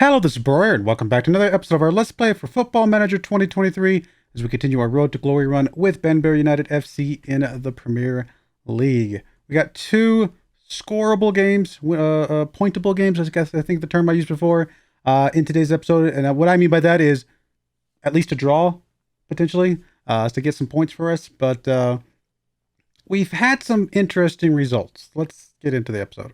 Hello, this is Broyar, and welcome back to another episode of our Let's Play for Football Manager 2023 as we continue our Road to Glory run with Banbury United F.C. in the Premier League. We got two scoreable games, pointable games, I think the term I used before, in today's episode. And what I mean by that is at least a draw, potentially, to get some points for us. But we've had some interesting results. Let's get into the episode.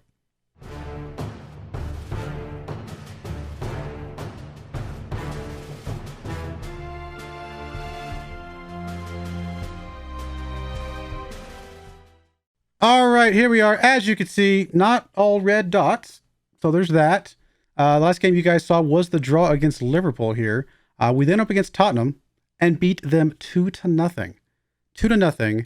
All right, here we are. As you can see, not all red dots. So there's that. The last game you guys saw was the draw against Liverpool here. We then up against Tottenham and beat them 2-0. 2-0.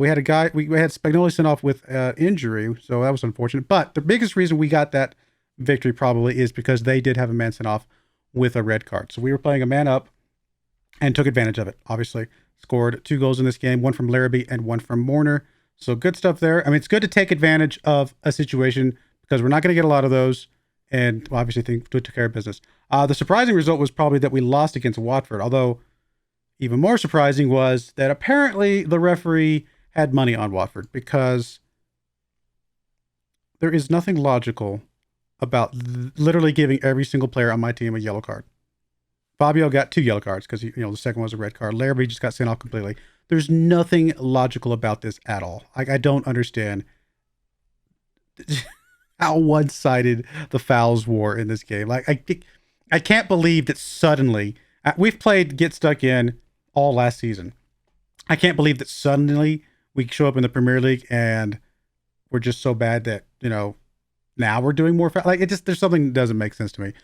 We had a guy, we had Spagnoli sent off with injury, so that was unfortunate. But the biggest reason we got that victory probably is because they did have a man sent off with a red card. So we were playing a man up and took advantage of it, obviously. Scored 2 goals in this game, one from Larrabee and one from Morner. So good stuff there. I mean, it's good to take advantage of a situation because we're not going to get a lot of those. And obviously, took care of business. The surprising result was probably that we lost against Watford. Although, even more surprising was that apparently the referee had money on Watford because there is nothing logical about literally giving every single player on my team a yellow card. Fabio got 2 yellow cards because the second one was a red card. Larrabee just got sent off completely. There's nothing logical about this at all. Like, I don't understand how one-sided the fouls were in this game. Like, I can't believe that suddenly we've played Get Stuck In all last season. I can't believe that suddenly we show up in the Premier League and we're just so bad that now we're doing more. Like, there's something that doesn't make sense to me.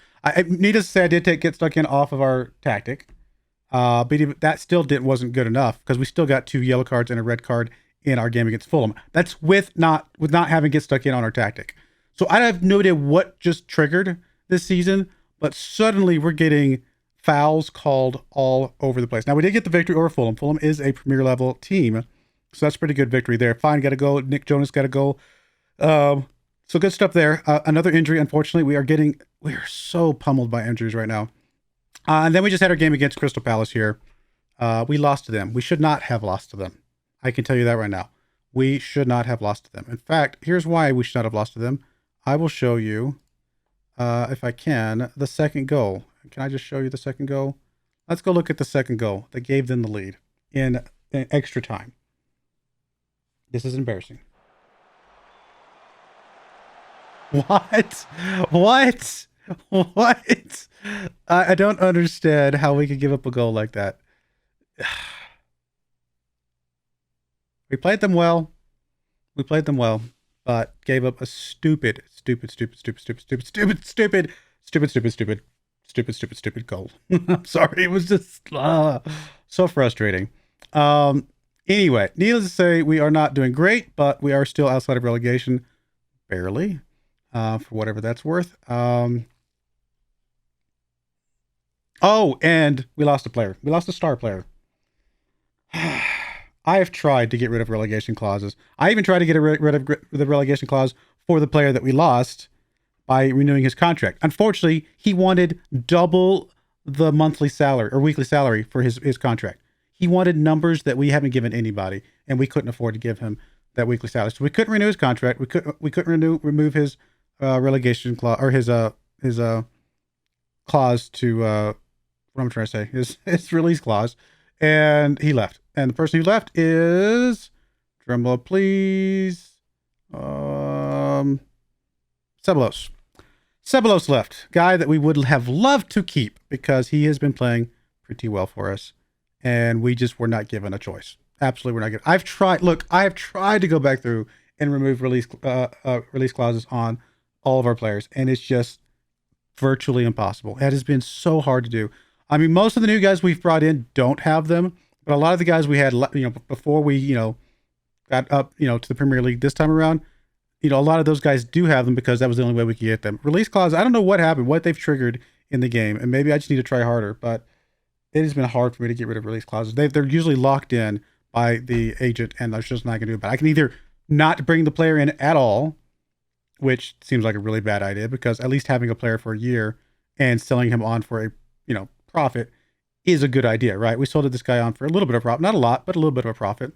Needless to say, I did take Get Stuck In off of our tactic. But that still wasn't good enough because we still got 2 yellow cards and a red card in our game against Fulham. That's with not having Get Stuck In on our tactic. So I have no idea what just triggered this season, but suddenly we're getting fouls called all over the place. Now we did get the victory over Fulham. Fulham is a Premier level team, so that's a pretty good victory there. Fine, got a goal. Nick Jonas got a goal. So good stuff there. Another injury, unfortunately. We are so pummeled by injuries right now. And then we just had our game against Crystal Palace here. We lost to them. We should not have lost to them. I can tell you that right now. We should not have lost to them. In fact, here's why we should not have lost to them. I will show you, if I can, the second goal. Can I just show you the second goal? Let's go look at the second goal that gave them the lead in extra time. This is embarrassing. What? What? What? I don't understand how we could give up a goal like that. We played them well. But gave up a stupid goal. I'm sorry. It was just so frustrating. Anyway, needless to say, we are not doing great, but we are still outside of relegation. Barely. For whatever that's worth. Oh, and we lost a player. We lost a star player. I have tried to get rid of relegation clauses. I even tried to get rid of the relegation clause for the player that we lost by renewing his contract. Unfortunately, he wanted double the monthly salary or weekly salary for his contract. He wanted numbers that we haven't given anybody, and we couldn't afford to give him that weekly salary. So we couldn't renew his contract. We couldn't remove his relegation clause or his clause to what I'm trying to say, his release clause, and he left. And the person who left is, drumroll please, Ceballos. Ceballos left. Guy that we would have loved to keep because he has been playing pretty well for us, and we just were not given a choice. Absolutely, we're not given. I have tried to go back through and remove release clauses on all of our players, and it's just virtually impossible. It has been so hard to do. I mean, most of the new guys we've brought in don't have them, but a lot of the guys we had, before we, got up, to the Premier League this time around, a lot of those guys do have them because that was the only way we could get them. Release clause, I don't know what happened, what they've triggered in the game, and maybe I just need to try harder, but it has been hard for me to get rid of release clauses. They're usually locked in by the agent, and there's just not going to do it. But I can either not bring the player in at all, which seems like a really bad idea because at least having a player for a year and selling him on for a, profit is a good idea, right? We sold this guy on for a little bit of profit, not a lot, but a little bit of a profit.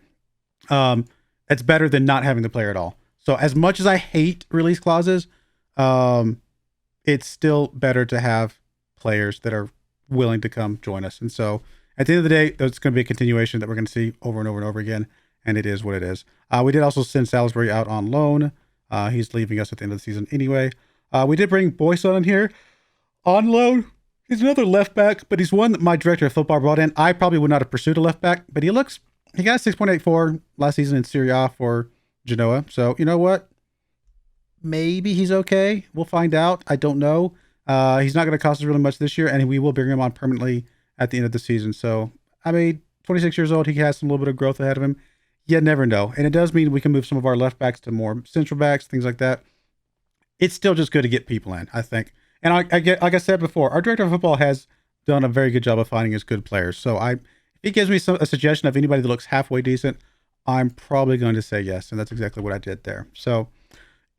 That's better than not having the player at all. So as much as I hate release clauses, it's still better to have players that are willing to come join us. And so at the end of the day, there's going to be a continuation that we're going to see over and over and over again. And it is what it is. We did also send Salisbury out on loan. He's leaving us at the end of the season anyway. We did bring Boyce on here on loan. He's another left back, but he's one that my director of football brought in. I probably would not have pursued a left back, but he got a 6.84 last season in Serie A for Genoa. So you know what? Maybe he's okay. We'll find out. I don't know. He's not going to cost us really much this year, and we will bring him on permanently at the end of the season. So, 26 years old, he has some little bit of growth ahead of him. You never know. And it does mean we can move some of our left backs to more central backs, things like that. It's still just good to get people in, I think. And like I said before, our director of football has done a very good job of finding us good players. So if he gives me a suggestion of anybody that looks halfway decent, I'm probably going to say yes. And that's exactly what I did there. So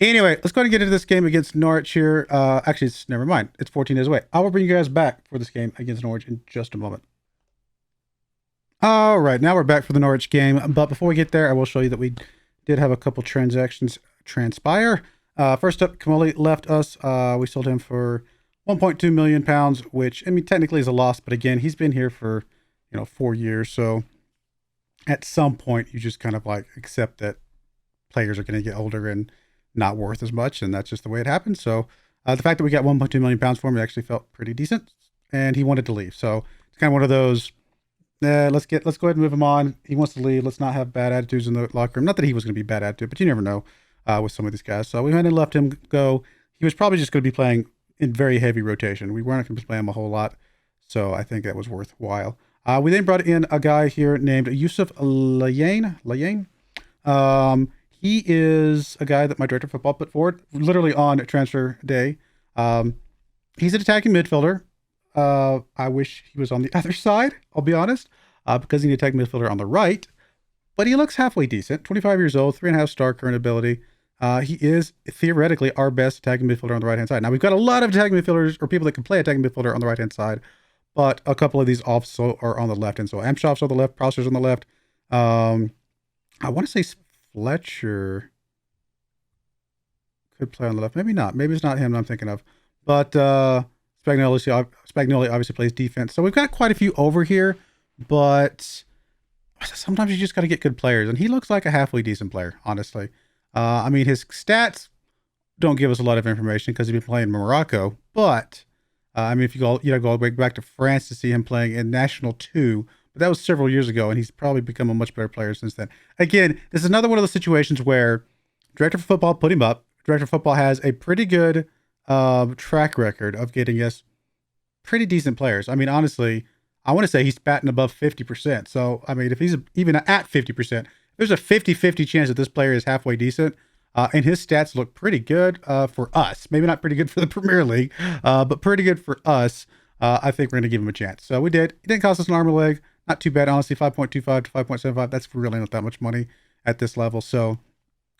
anyway, let's go ahead and get into this game against Norwich here. Actually, never mind. It's 14 days away. I will bring you guys back for this game against Norwich in just a moment. All right, now we're back for the Norwich game. But before we get there, I will show you that we did have a couple transactions transpire. First up, Kamoli left us. We sold him for £1.2 million, which, technically is a loss. But again, he's been here for, 4 years. So at some point, you just kind of accept that players are going to get older and not worth as much. And that's just the way it happens. So the fact that we got £1.2 million for him, it actually felt pretty decent. And he wanted to leave. So it's kind of one of those, let's go ahead and move him on. He wants to leave. Let's not have bad attitudes in the locker room. Not that he was going to be bad attitude, but you never know with some of these guys. So we went and let him go. He was probably just going to be playing in very heavy rotation. We weren't going to play him a whole lot. So I think that was worthwhile. We then brought in a guy here named Yusuf Layane. He is a guy that my director of football put forward literally on transfer day. He's an attacking midfielder. I wish he was on the other side, I'll be honest, because he's an attacking midfielder on the right. But he looks halfway decent. 25 years old, 3.5 star current ability. He is theoretically our best attacking midfielder on the right-hand side. Now, we've got a lot of attacking midfielders or people that can play attacking midfielder on the right-hand side, but a couple of these also are on the left. And so Amshoff's on the left, Prosser's on the left. I want to say Fletcher could play on the left. Maybe not. Maybe it's not him I'm thinking of. But Spagnoli obviously plays defense. So we've got quite a few over here, but sometimes you just got to get good players. And he looks like a halfway decent player, honestly. His stats don't give us a lot of information because he's been playing in Morocco. But, if you go all the way back to France to see him playing in National 2, but that was several years ago, and he's probably become a much better player since then. Again, this is another one of those situations where director of football put him up. Director of football has a pretty good track record of getting us pretty decent players. Honestly, I want to say he's batting above 50%. So, if he's even at 50%, there's a 50-50 chance that this player is halfway decent. And his stats look pretty good for us. Maybe not pretty good for the Premier League, but pretty good for us. I think we're going to give him a chance. So we did. It didn't cost us an arm or leg. Not too bad, honestly. 5.25 to 5.75. That's really not that much money at this level. So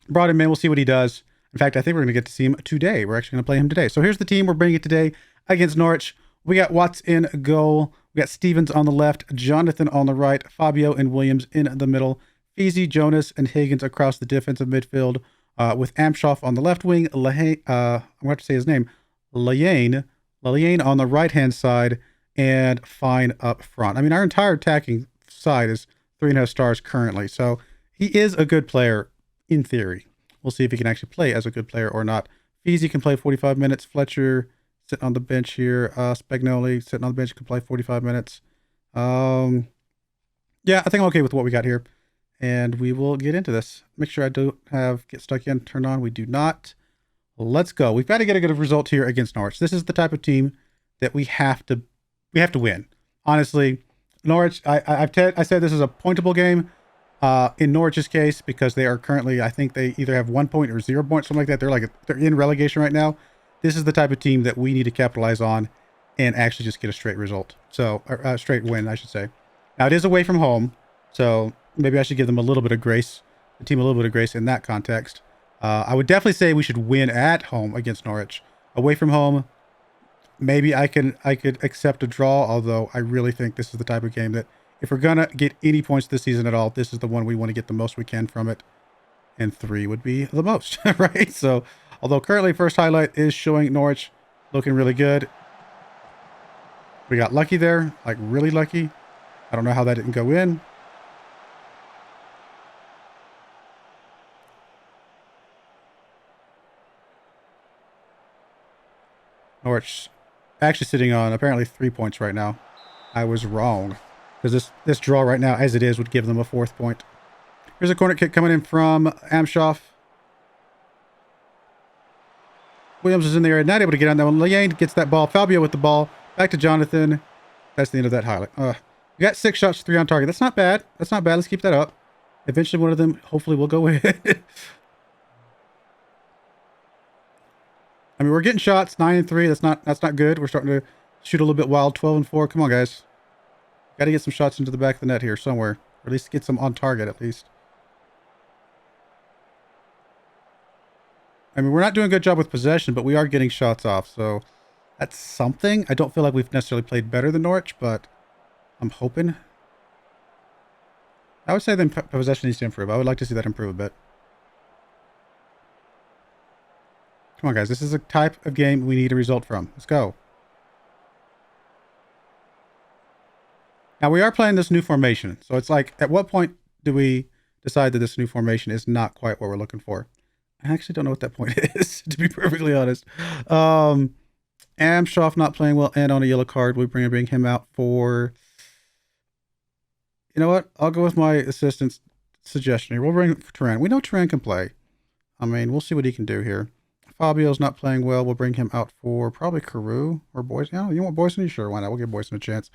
brought him in. We'll see what he does. In fact, I think we're going to get to see him today. We're actually going to play him today. So here's the team we're bringing it today against Norwich. We got Watts in goal. We got Stevens on the left, Jonathan on the right, Fabio and Williams in the middle, Feezy, Jonas, and Higgins across the defensive midfield, with Amshoff on the left wing, I'm going to have to say his name, Layane on the right-hand side, and Fine up front. Our entire attacking side is 3.5 stars currently, so he is a good player in theory. We'll see if he can actually play as a good player or not. Feezy can play 45 minutes. Fletcher sitting on the bench here. Spagnoli sitting on the bench can play 45 minutes. Yeah, I think I'm okay with what we got here. And we will get into this. Make sure I don't have get stuck in turned on. We do not. Let's go. We've got to get a good result here against Norwich. This is the type of team that we have to win. Honestly, Norwich, I said this is a pointable game in Norwich's case because they are currently, I think they either have 1 point or 0 points, something like that. They're in relegation right now. This is the type of team that we need to capitalize on and actually just get a straight result. So, a straight win, I should say. Now, it is away from home, so maybe I should give them a little bit of grace, the team a little bit of grace in that context. I would definitely say we should win at home against Norwich. Away from home, maybe I could accept a draw, although I really think this is the type of game that if we're gonna get any points this season at all, this is the one we want to get the most we can from it, and 3 would be the most, right? So, although currently first highlight is showing Norwich looking really good. We got lucky there, like really lucky. I don't know how that didn't go in. Norwich actually sitting on apparently 3 points right now. I was wrong, because this draw right now, as it is, would give them a 4th point. Here's a corner kick coming in from Amshoff. Williams is in the area, not able to get on that one. Lane gets that ball. Fabio with the ball. Back to Jonathan. That's the end of that highlight. We got 6 shots, 3 on target. That's not bad. That's not bad. Let's keep that up. Eventually one of them hopefully will go in. I mean, we're getting shots, 9 and 3. That's not good. We're starting to shoot a little bit wild. 12 and 4. Come on, guys. Got to get some shots into the back of the net here somewhere. Or at least get some on target, at least. I mean, we're not doing a good job with possession, but we are getting shots off, so that's something. I don't feel like we've necessarily played better than Norwich, but I'm hoping. I would say the possession needs to improve. I would like to see that improve a bit. Come on, guys. This is a type of game we need a result from. Let's go. Now, we are playing this new formation, so it's like, at what point do we decide that this new formation is not quite what we're looking for? I actually don't know what that point is, to be perfectly honest. Amshoff not playing well and on a yellow card. We bring him out for... You know what? I'll go with my assistant's suggestion here. We'll bring Turan. We know Turan can play. I mean, we'll see what he can do here. Fabio's not playing well. We'll bring him out for probably Carew or Boyson. Yeah, you want Boyson? Sure, why not? We'll give Boyson a chance.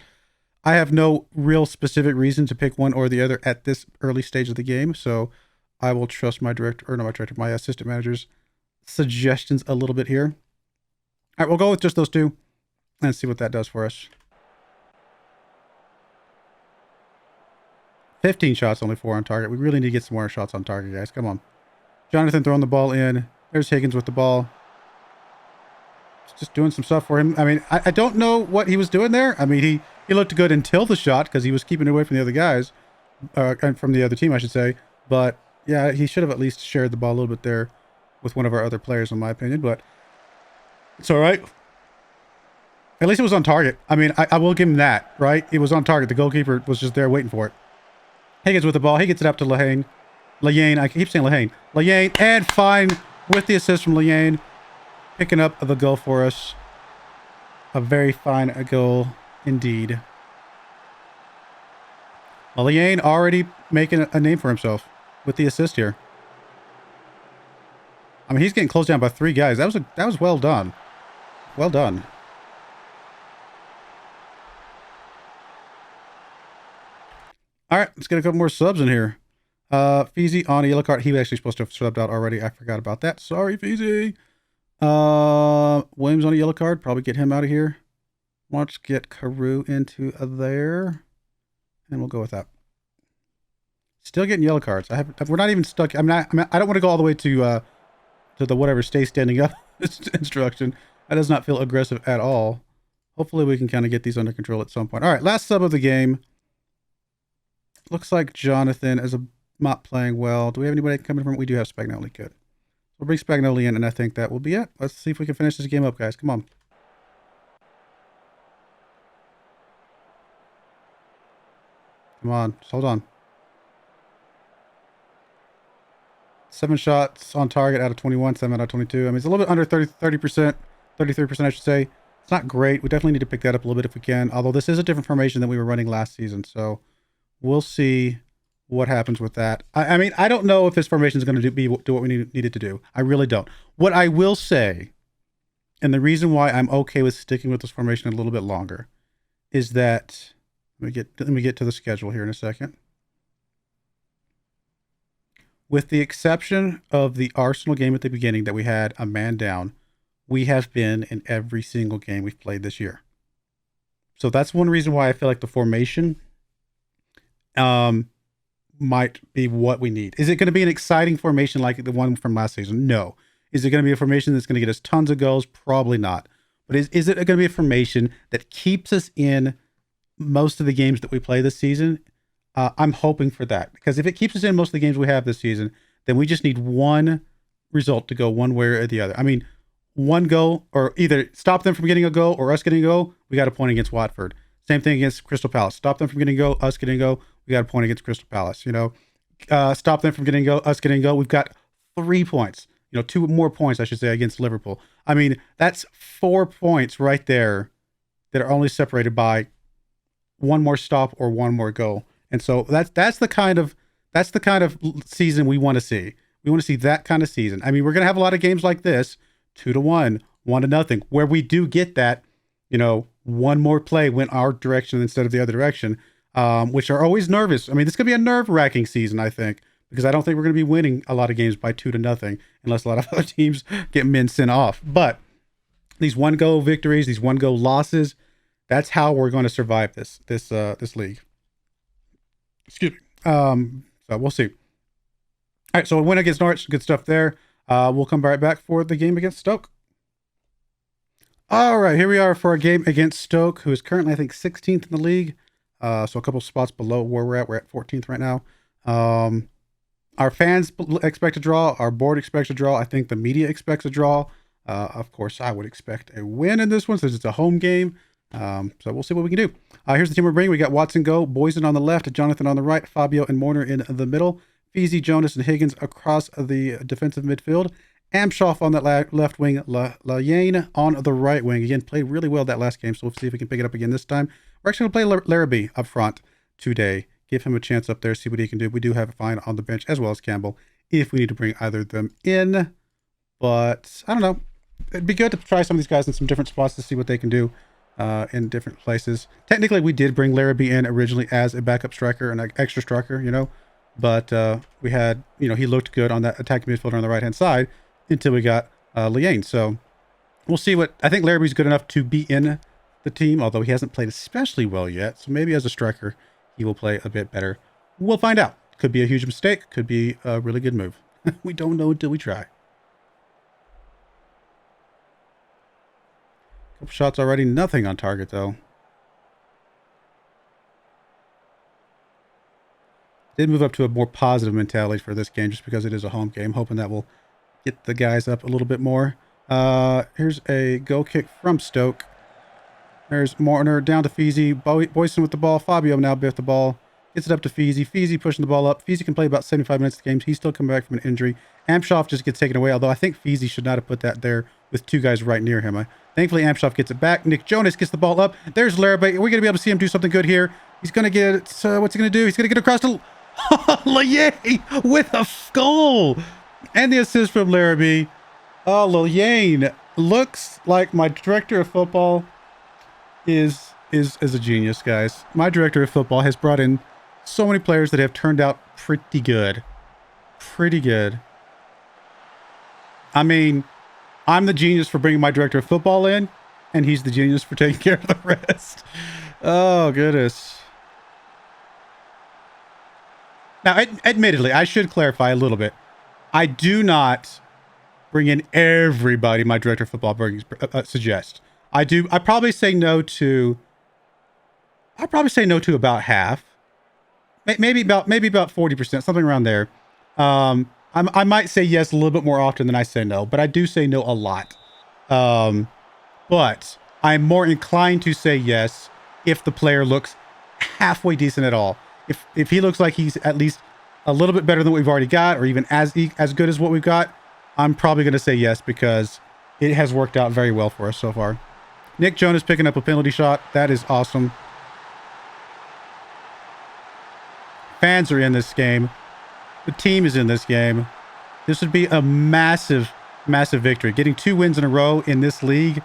I have no real specific reason to pick one or the other at this early stage of the game, so I will trust my my assistant manager's suggestions a little bit here. All right, we'll go with just those two and see what that does for us. 15 shots, only 4 on target. We really need to get some more shots on target, guys. Come on. Jonathan throwing the ball in. There's Higgins with the ball. Just doing some stuff for him. I mean, I don't know what he was doing there. I mean, he looked good until the shot because he was keeping it away from the other guys. And from the other team, I should say. But, yeah, he should have at least shared the ball a little bit there with one of our other players, in my opinion. But it's all right. At least it was on target. I mean, I will give him that, right? It was on target. The goalkeeper was just there waiting for it. Higgins with the ball. He gets it up to Lehane. Lehane. I keep saying Lehane. Lehane. And fine with the assist from Lehane. Picking up the goal for us. A very fine goal indeed. Well, Lehane already making a name for himself with the assist here. I mean, he's getting closed down by 3 guys. That was well done. Well done. All right, let's get a couple more subs in here. Feezy on a yellow card. He was actually supposed to have subbed out already. I forgot about that. Sorry, Feezy. Williams on a yellow card. Probably get him out of here. Let's get Carew into there. And we'll go with that. Still getting yellow cards. We're not even stuck. I don't want to go all the way to the whatever stay standing up instruction. That does not feel aggressive at all. Hopefully we can kind of get these under control at some point. All right, last sub of the game. Looks like Jonathan is not playing well. Do we have anybody coming from? We do have Spagnoli. Good. We'll bring Spagnoli in, and I think that will be it. Let's see if we can finish this game up, guys. Come on. Come on. Just hold on. 7 shots on target out of 21, 7 out of 22. I mean, it's a little bit under 30%, 33%, I should say. It's not great. We definitely need to pick that up a little bit if we can. Although this is a different formation than we were running last season, so we'll see what happens with that. I mean, I don't know if this formation is going to do what we needed to do. I really don't. What I will say, and the reason why I'm okay with sticking with this formation a little bit longer, is that let me get to the schedule here in a second. With the exception of the Arsenal game at the beginning that we had a man down, we have been in every single game we've played this year. So that's one reason why I feel like the formation might be what we need. Is it going to be an exciting formation like the one from last season? No. Is it going to be a formation that's going to get us tons of goals? Probably not. But is it going to be a formation that keeps us in most of the games that we play this season? I'm hoping for that, because if it keeps us in most of the games we have this season, then we just need one result to go one way or the other. I mean, one goal, or either stop them from getting a goal or us getting a goal, we got a point against Watford. Same thing against Crystal Palace. Stop them from getting a goal, us getting a goal, we got a point against Crystal Palace. You know, stop them from getting a goal, us getting a goal, we've got 3 points. You know, 2 more points, I should say, against Liverpool. I mean, that's 4 points right there that are only separated by one more stop or one more goal. And so that's the kind of season we want to see. We want to see that kind of season. I mean, we're going to have a lot of games like this, 2-1, 1-0, where we do get that, you know, one more play went our direction instead of the other direction, which are always nervous. I mean, this could be a nerve-wracking season, I think, because I don't think we're going to be winning a lot of games by 2-0 unless a lot of other teams get men sent off. But these 1-goal victories, these 1-goal losses, that's how we're going to survive this league. Excuse me. So we'll see. All right, so a win against Norwich, good stuff there. We'll come right back for the game against Stoke. All right, here we are for our game against Stoke, who is currently, I think, 16th in the league. So a couple spots below where we're at. We're at 14th right now. Our fans expect a draw. Our board expects a draw. I think the media expects a draw. Of course, I would expect a win in this one since it's a home game. So we'll see what we can do. Here's the team we're bringing. We got Watson go, Boyson on the left, Jonathan on the right, Fabio and Morner in the middle, Feezy, Jonas, and Higgins across the defensive midfield, Amshoff on that left wing, Layane on the right wing. Again, played really well that last game, so we'll see if we can pick it up again this time. We're actually going to play Larrabee up front today. Give him a chance up there, see what he can do. We do have a fine on the bench as well as Campbell if we need to bring either of them in. But I don't know. It'd be good to try some of these guys in some different spots to see what they can do in different places. Technically, we did bring Larrabee in originally as a backup striker and an extra striker, you know. But we had, you know, he looked good on that attacking midfielder on the right-hand side until we got Layane. So we'll see what... I think Larrabee's good enough to be in the team, although he hasn't played especially well yet. So maybe as a striker, he will play a bit better. We'll find out. Could be a huge mistake. Could be a really good move. We don't know until we try. Couple shots already. Nothing on target, though. Did move up to a more positive mentality for this game just because it is a home game. Hoping that will get the guys up a little bit more. Here's a goal kick from Stoke. There's Marner down to Feezy. Boyson with the ball. Fabio now with the ball. Gets it up to Feezy. Feezy pushing the ball up. Feezy can play about 75 minutes of the game. He's still coming back from an injury. Amshoff just gets taken away, although I think Feezy should not have put that there with 2 guys right near him. Thankfully, Amshoff gets it back. Nick Jonas gets the ball up. There's Larrabee. We're going to be able to see him do something good here. He's going to get... what's he going to do? He's going to get across to... Layane with a goal! And the assist from Larrabee. Oh, Layane looks like my director of football is a genius, guys. My director of football has brought in so many players that have turned out pretty good. Pretty good. I mean, I'm the genius for bringing my director of football in, and he's the genius for taking care of the rest. Oh, goodness. Now, admittedly, I should clarify a little bit. I do not bring in everybody my director of football suggests. I probably say no to about half. Maybe about 40%, something around there. I might say yes a little bit more often than I say no, but I do say no a lot. But I'm more inclined to say yes if the player looks halfway decent at all. If he looks like he's at least a little bit better than what we've already got, or even as good as what we've got, I'm probably going to say yes because it has worked out very well for us so far. Nick Jonas picking up a penalty shot. That is awesome. Fans are in this game. The team is in this game. This would be a massive, massive victory. Getting 2 wins in a row in this league.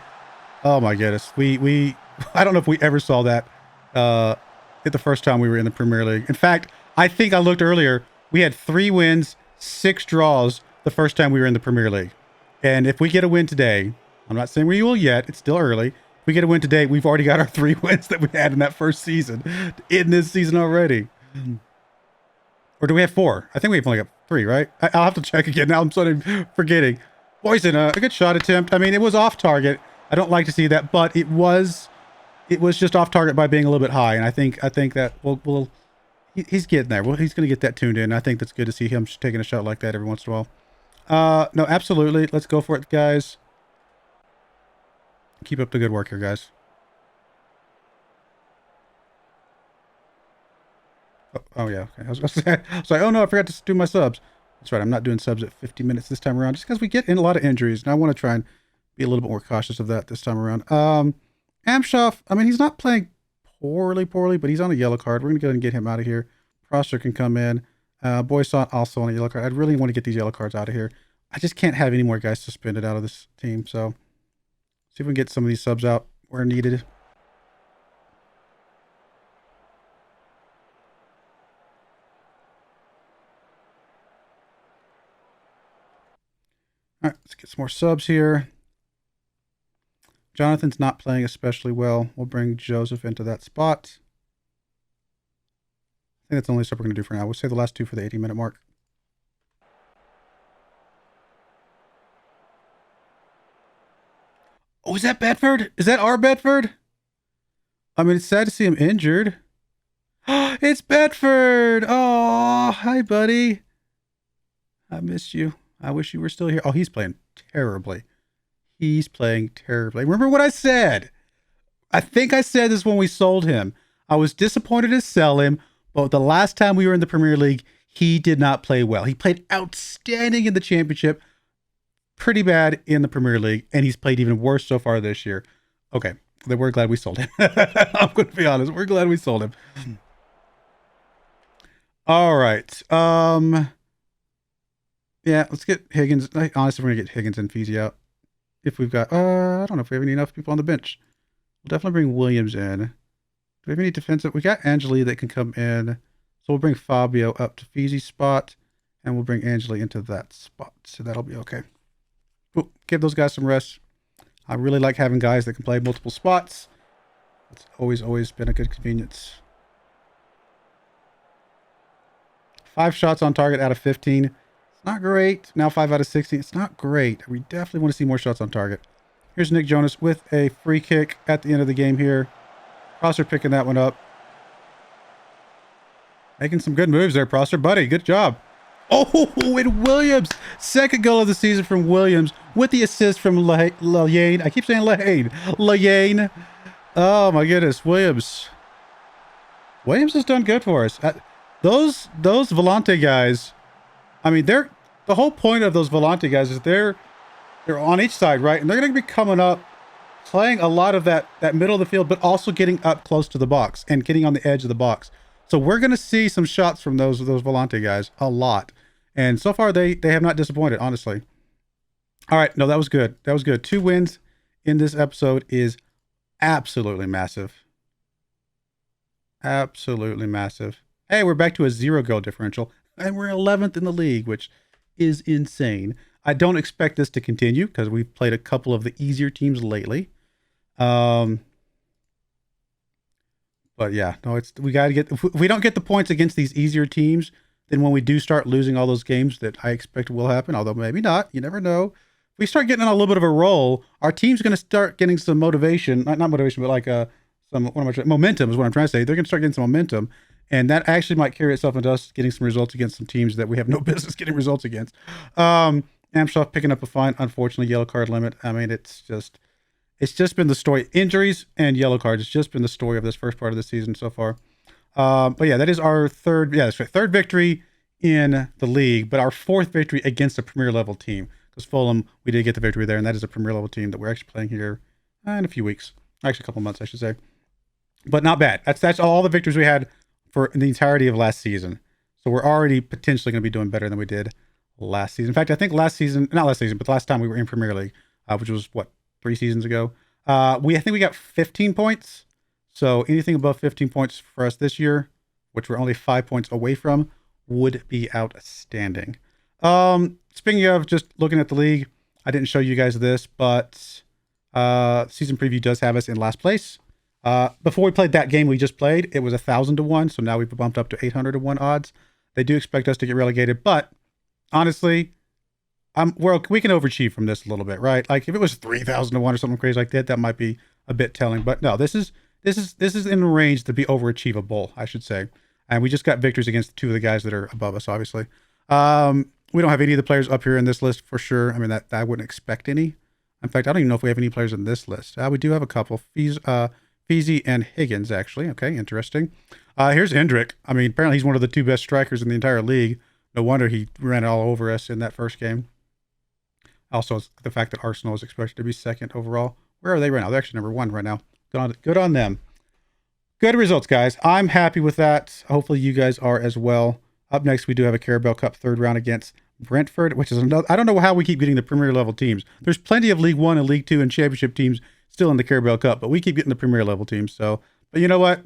Oh my goodness. I don't know if we ever saw that the first time we were in the Premier League. In fact, I think I looked earlier. We had 3 wins, 6 draws the first time we were in the Premier League. And if we get a win today, I'm not saying we will yet. It's still early. If we get a win today, we've already got our 3 wins that we had in that first season in this season already. Or do we have 4? I think we've only got 3, right? I'll have to check again. Now I'm sort of forgetting. Boyson, a good shot attempt. I mean, it was off target. I don't like to see that, but it was just off target by being a little bit high, and I think that he's getting there. Well, he's going to get that tuned in. I think that's good to see him taking a shot like that every once in a while. No, absolutely. Let's go for it, guys. Keep up the good work here, guys. Oh yeah. Okay. I was like, oh no, I forgot to do my subs. That's right. I'm not doing subs at 50 minutes this time around, just because we get in a lot of injuries, and I want to try and be a little bit more cautious of that this time around. Amshoff, I mean, he's not playing poorly, but he's on a yellow card. We're going to go ahead and get him out of here. Prosser can come in. Boyson also on a yellow card. I really want to get these yellow cards out of here. I just can't have any more guys suspended out of this team. So, see if we can get some of these subs out where needed. All right, let's get some more subs here. Jonathan's not playing especially well. We'll bring Joseph into that spot. I think that's the only stuff we're going to do for now. We'll save the last two for the 80-minute mark. Oh, is that Bedford? Is that our Bedford? I mean, it's sad to see him injured. It's Bedford! Oh, hi, buddy. I missed you. I wish you were still here. Oh, he's playing terribly. He's playing terribly. Remember what I said? I think I said this when we sold him. I was disappointed to sell him, but the last time we were in the Premier League, he did not play well. He played outstanding in the Championship, pretty bad in the Premier League, and he's played even worse so far this year. Okay, then we're glad we sold him. I'm going to be honest. We're glad we sold him. All right. Yeah, let's get Higgins. Honestly, we're going to get Higgins and Feezy out. If we've got, I don't know if we have enough people on the bench. We'll definitely bring Williams in. Do we have any defensive? We got Angeli that can come in. So we'll bring Fabio up to Feezy's spot, and we'll bring Angeli into that spot. So that'll be okay. Cool. Give those guys some rest. I really like having guys that can play multiple spots. It's always been a good convenience. 5 shots on target out of 15. It's not great. Now 5 out of 16. It's not great. We definitely want to see more shots on target. Here's Nick Jonas with a free kick at the end of the game here. Prosser picking that one up. Making some good moves there, Prosser. Buddy, good job. Oh, and Williams. Second goal of the season from Williams with the assist from Lane. I keep saying Lane. Lane. Oh, my goodness. Williams has done good for us. Those Volante guys, I mean, the whole point of those Volante guys is they're on each side, right? And they're going to be coming up, playing a lot of that middle of the field, but also getting up close to the box and getting on the edge of the box. So we're going to see some shots from those Volante guys, a lot. And so far, they have not disappointed, honestly. All right, no, that was good. That was good. 2 wins in this episode is absolutely massive. Absolutely massive. Hey, we're back to a 0 goal differential, and we're 11th in the league, which is insane. I don't expect this to continue because we've played a couple of the easier teams lately. But yeah, no, we got to get, if we don't get the points against these easier teams, then when we do start losing all those games that I expect will happen, although maybe not, you never know. If we start getting on a little bit of a roll, our team's going to start getting some motivation, not motivation, but like momentum is what I'm trying to say. They're going to start getting some momentum. And that actually might carry itself into us getting some results against some teams that we have no business getting results against. Amshoff picking up a fine, unfortunately, yellow card limit. I mean, it's just been the story. Injuries and yellow cards. It's just been the story of this first part of the season so far. But yeah, that is our third victory in the league, but our 4th victory against a Premier level team. Because Fulham, we did get the victory there, and that is a Premier level team that we're actually playing here in a few weeks. Actually, a couple months, I should say. But not bad. That's all the victories we had for the entirety of last season. So we're already potentially going to be doing better than we did last season. In fact, I think not last season, but the last time we were in Premier League, which was 3 seasons ago. I think we got 15 points. So anything above 15 points for us this year, which we're only 5 points away from, would be outstanding. Speaking of just looking at the league, I didn't show you guys this, but season preview does have us in last place. Before we played that game we just played, it was 1,000 to 1. So now we've bumped up to 800 to 1 odds. They do expect us to get relegated, but honestly, we can overachieve from this a little bit, right? Like if it was 3,000 to 1 or something crazy like that, that might be a bit telling. But no, this is in range to be overachievable, I should say. And we just got victories against 2 of the guys that are above us, obviously. We don't have any of the players up here in this list for sure. I mean, that I wouldn't expect any. In fact, I don't even know if we have any players in this list. We do have a couple. Feezy and Higgins, actually. Okay, interesting. Here's Endrick. I mean, apparently he's one of the 2 best strikers in the entire league. No wonder he ran all over us in that first game. Also, the fact that Arsenal is expected to be 2nd overall. Where are they right now? They're actually number 1 right now. Good on them. Good results, guys. I'm happy with that. Hopefully you guys are as well. Up next, we do have a Carabao Cup 3rd round against Brentford, which is another. I don't know how we keep getting the Premier level teams. There's plenty of League 1 and League 2 and Championship teams still in the Carabao Cup, but we keep getting the Premier level teams. So, but you know what?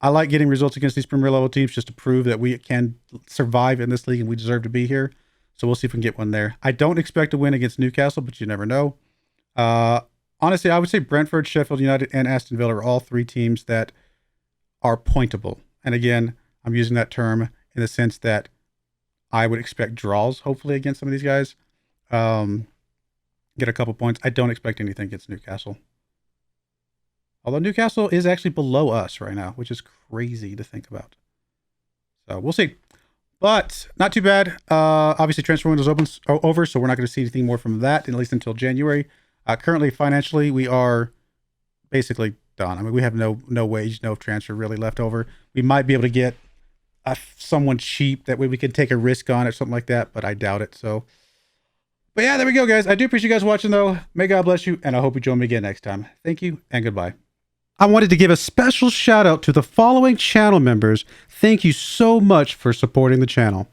I like getting results against these Premier level teams just to prove that we can survive in this league and we deserve to be here. So we'll see if we can get one there. I don't expect to win against Newcastle, but you never know. Honestly, I would say Brentford, Sheffield United, and Aston Villa are all 3 teams that are pointable. And again, I'm using that term in the sense that I would expect draws, hopefully, against some of these guys. Get a couple points. I don't expect anything against Newcastle. Although Newcastle is actually below us right now, which is crazy to think about. So we'll see. But not too bad. Obviously, transfer window is over, so we're not going to see anything more from that, at least until January. Currently, financially, we are basically done. I mean, we have no wage, no transfer really left over. We might be able to get someone cheap. That way we could take a risk on it, something like that, but I doubt it. So, but yeah, there we go, guys. I do appreciate you guys watching, though. May God bless you, and I hope you join me again next time. Thank you, and goodbye. I wanted to give a special shout out to the following channel members. Thank you so much for supporting the channel.